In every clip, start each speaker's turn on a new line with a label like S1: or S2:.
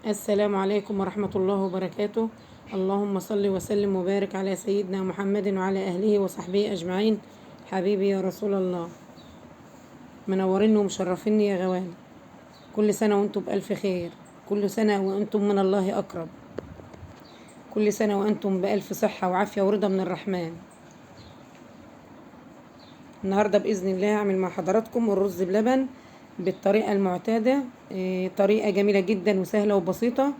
S1: السلام عليكم ورحمة الله وبركاته. اللهم صل وسلم وبارك على سيدنا محمد وعلى أهله وصحبه أجمعين. حبيبي يا رسول الله، منورين ومشرفيني يا غوالي. كل سنة وانتم بألف خير، كل سنة وانتم من الله أقرب، كل سنة وانتم بألف صحة وعافية ورضا من الرحمن. النهاردة بإذن الله هعمل مع حضراتكم الرز بلبن بالطريقة المعتادة. طريقة جميلة جدا وسهلة وبسيطة.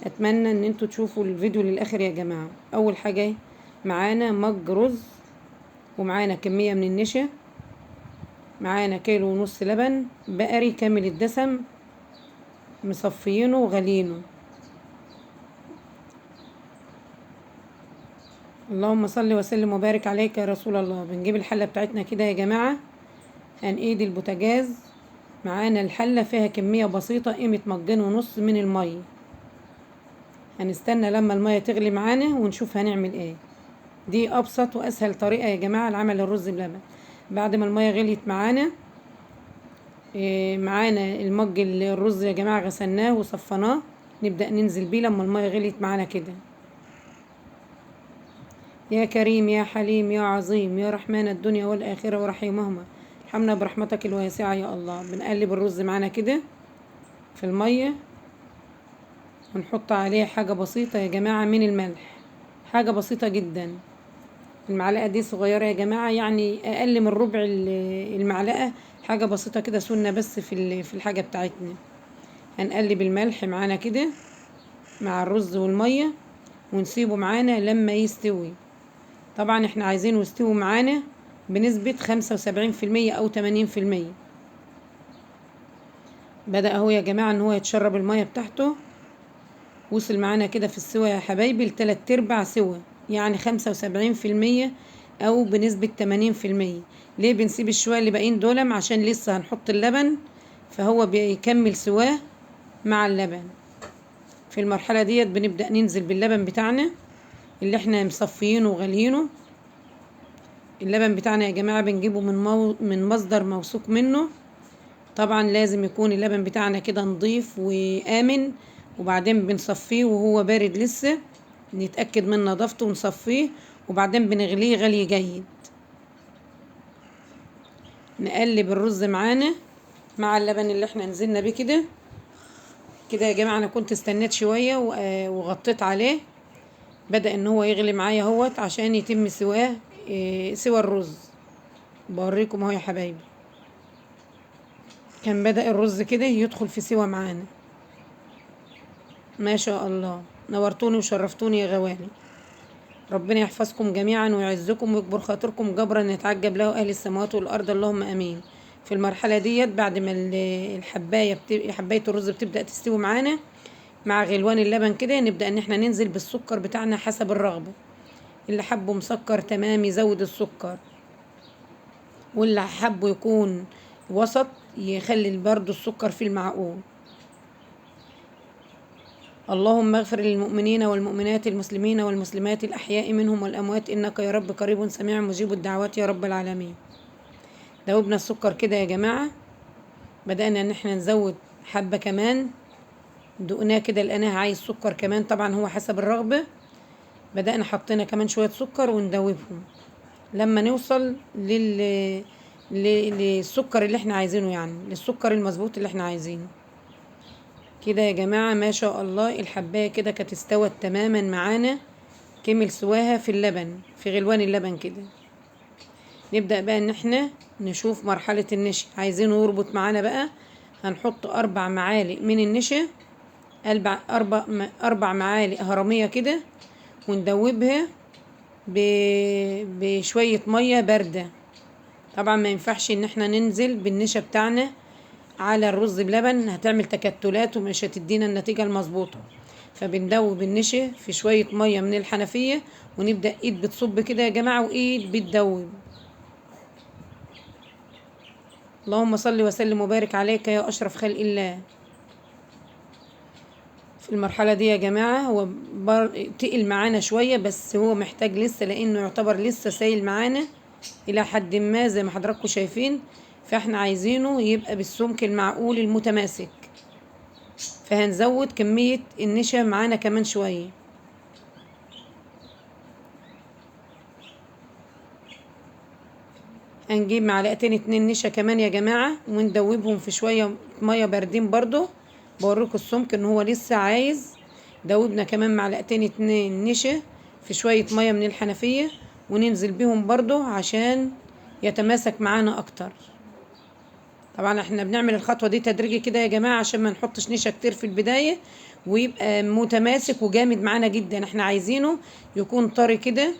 S1: اتمنى ان انتوا تشوفوا الفيديو للاخر يا جماعة. اول حاجة معانا مج رز، ومعانا كمية من النشا، معانا كيلو ونص لبن بقري كامل الدسم مصفيينه وغليينه. اللهم صل وسلم وبارك عليك يا رسول الله. بنجيب الحلة بتاعتنا كده يا جماعة، هنقيد البوتاجاز. معانا الحلة فيها كمية بسيطة قيمة مجين ونص من المية. هنستنى لما المية تغلي معانا ونشوف هنعمل ايه. دي ابسط واسهل طريقة يا جماعة لعمل الرز بلبن. بعد ما المية غليت معانا، معانا المج الرز يا جماعة غسلناه وصفناه، نبدأ ننزل بيه لما المية غليت معانا كده. يا كريم يا حليم يا عظيم يا رحمن الدنيا والآخرة ورحيمهما، ارحمنا برحمتك الواسعة يا الله. بنقلب الرز معانا كده في المية، ونحط عليه حاجة بسيطة يا جماعة من الملح، حاجة بسيطة جدا. المعلقة دي صغيرة يا جماعة، يعني أقل من ربع المعلقة، حاجة بسيطة كده سنة بس في الحاجة بتاعتنا. هنقلب الملح معانا كده مع الرز والمية، ونسيبه معانا لما يستوي. طبعا احنا عايزينه يستوي معانا بنسبة 75% أو 80%. بدأ اهو يا جماعة ان هو يتشرب المية بتاعته، وصل معانا كده في السوا يا حبايبي لتلات ارباع سوا، يعني 75% او بنسبة 80%. ليه بنسيب الشوية اللي باقيين دول؟ عشان لسه هنحط اللبن، فهو بيكمل سواه مع اللبن. في المرحلة ديت بنبدأ ننزل باللبن بتاعنا اللي احنا مصفيينه وغاليينه. اللبن بتاعنا يا جماعة بنجيبه من مصدر موثوق منه. طبعا لازم يكون اللبن بتاعنا كده نضيف وآمن، وبعدين بنصفيه وهو بارد لسه، نتأكد من نظافته ونصفيه، وبعدين بنغليه غلي جيد. نقلب الرز معانا مع اللبن اللي احنا نزلنا بيه كده كده يا جماعة. انا كنت استنيت شوية وغطيت عليه، بدأ ان هو يغلي معايا اهوت عشان يتم سواه، سوى الرز. بوريكم اهو يا حبايبي، كان بدأ الرز كده يدخل في سوا معانا. ما شاء الله، نورتوني وشرفتوني يا غوالي. ربنا يحفظكم جميعا ويعزكم ويكبر خاطركم جبرا يتعجب له اهل السماوات والارض، اللهم امين. في المرحله ديت بعد ما حبايه الرز بتبدا تستوي معانا مع غلوان اللبن كده، نبدا ان احنا ننزل بالسكر بتاعنا حسب الرغبه. اللي حبه مسكر تمام يزود السكر، واللي حبه يكون وسط يخلي برضو السكر في المعقول. اللهم اغفر للمؤمنين والمؤمنات المسلمين والمسلمات الأحياء منهم والأموات إنك يا رب قريب سميع مجيب الدعوات يا رب العالمين. دوبنا السكر كده يا جماعة، بدأنا إن احنا نزود حبة كمان. دقناه كده لقيناه عايز سكر كمان، طبعا هو حسب الرغبة. بدأنا حطينا كمان شوية سكر وندوبهم لما نوصل للسكر اللي احنا عايزينه، يعني للسكر المظبوط اللي احنا عايزينه كده يا جماعة. ما شاء الله الحباية كده كانت استوت تماما معانا، كمل سواها في اللبن، في غلوان اللبن كده. نبدأ بقى ان احنا نشوف مرحلة النشا، عايزينه يربط معانا بقى. هنحط 4 معالق من النشا، 4 معالق هرمية كده، وندوبها بشوية مية باردة. طبعا ما ينفعش ان احنا ننزل بالنشا بتاعنا على الرز بلبن، هتعمل تكتلات ومش هتدينا النتيجة المظبوطة. فبندوب النشا في شوية مية من الحنفية، ونبدأ ايد بتصب كده يا جماعة وايد بتدوب. اللهم صل وسلم وبارك عليك يا أشرف خلق الله. في المرحلة دي يا جماعة هو تقل معانا شوية، بس هو محتاج لسه، لأنه يعتبر لسه سايل معانا إلى حد ما زي ما حضراتكم شايفين. فاحنا عايزينه يبقى بالسمك المعقول المتماسك. فهنزود كمية النشا معانا كمان شوية. هنجيب معلقتين 2 نشا كمان يا جماعة، وندوبهم في شوية مية باردين برضو. بوريكم السمك ان هو لسه عايز. دوبنا كمان معلقتين 2 نشا في شوية مية من الحنفية، وننزل بيهم برضو عشان يتماسك معانا اكتر. طبعا احنا بنعمل الخطوة دي تدريجي كده يا جماعة، عشان ما نحطش نشا كتير في البداية ويبقى متماسك وجامد معانا جدا. احنا عايزينه يكون طري كده،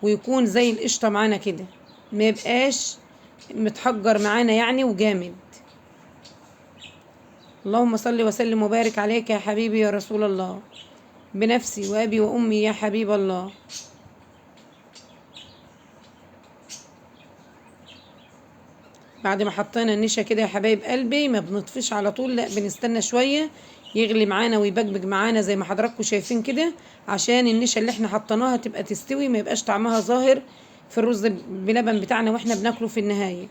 S1: ويكون زي القشطة معانا كده، ما يبقاش متحجر معانا يعني وجامد. اللهم صل وسلم وبارك عليك يا حبيبي يا رسول الله، بنفسي وابي وامي يا حبيب الله. بعد ما حطينا النشا كده يا حبايب قلبي، ما بنطفيش على طول، لا بنستنى شويه يغلي معانا ويبقبق معانا زي ما حضراتكم شايفين كده، عشان النشا اللي احنا حطيناها تبقى تستوي، ما يبقاش طعمها ظاهر في الرز بلبن بتاعنا واحنا بناكله في النهايه.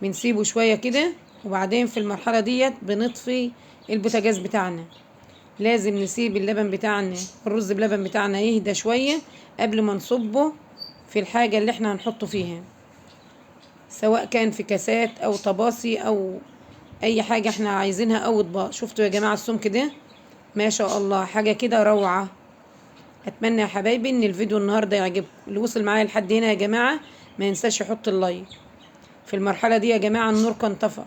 S1: بنسيبه شويه كده، وبعدين في المرحله ديت بنطفي البوتاجاز بتاعنا. لازم نسيب اللبن بتاعنا، الرز بلبن بتاعنا يهدى شويه قبل ما نصبه في الحاجه اللي احنا هنحطه فيها، سواء كان في كاسات او طباسي او اي حاجه احنا عايزينها او اطباق. شفتوا يا جماعه السمك ده؟ ما شاء الله، حاجه كده روعه. اتمنى يا حبايبي ان الفيديو النهارده يعجبكم. اللي وصل معايا لحد هنا يا جماعه ما ينساش يحط اللايك. في المرحله دي يا جماعه النور كان طفى.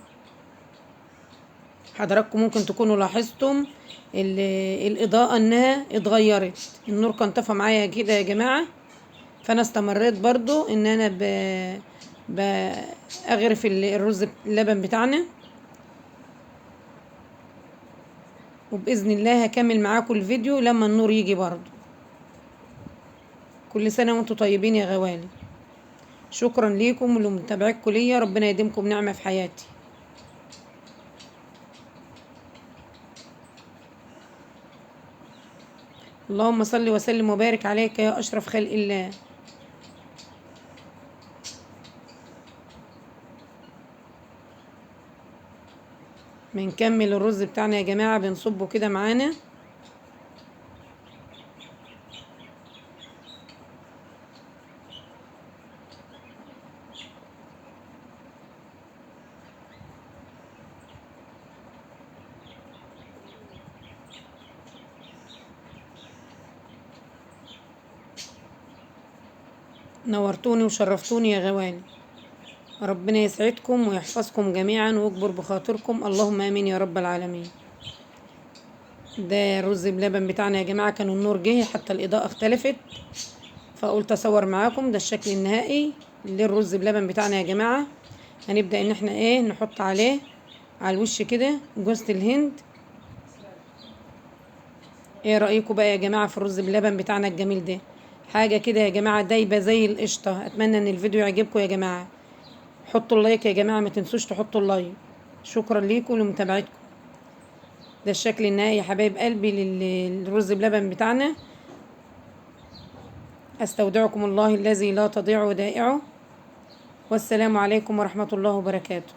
S1: حضراتكم ممكن تكونوا لاحظتم الاضاءه انها اتغيرت، النور كان طفى معايا كده يا جماعه. فانا استمريت برضو ان انا بأغرف الرز اللبن بتاعنا، وبإذن الله هكمل معاكم الفيديو لما النور يجي برضو. كل سنة وانتم طيبين يا غوالي. شكرا ليكم ولمتابعتكم ليا، ربنا يديمكم نعمة في حياتي. اللهم صل وسلم وبارك عليك يا أشرف خلق الله. بنكمل الرز بتاعنا يا جماعة، بنصبه كده معانا. نورتوني وشرفتوني يا غوالي. ربنا يسعدكم ويحفظكم جميعا ويكبر بخاطركم، اللهم امين يا رب العالمين. ده الرز بلبن بتاعنا يا جماعه، كان النور جه حتى الاضاءه اختلفت، فقلت اصور معاكم. ده الشكل النهائي للرز بلبن بتاعنا يا جماعه. هنبدا ان احنا نحط عليه على الوش كده جوز الهند. ايه رايكم بقى يا جماعه في الرز بلبن بتاعنا الجميل ده؟ حاجه كده يا جماعه دايبه زي القشطه. اتمنى ان الفيديو يعجبكم يا جماعه. حطوا اللايك يا جماعه، ما تنسوش تحطوا اللايك. شكرا ليكم ولمتابعتكم. ده الشكل النهائي يا حبايب قلبي للرز بلبن بتاعنا. استودعكم الله الذي لا تضيع ودائعه، والسلام عليكم ورحمة الله وبركاته.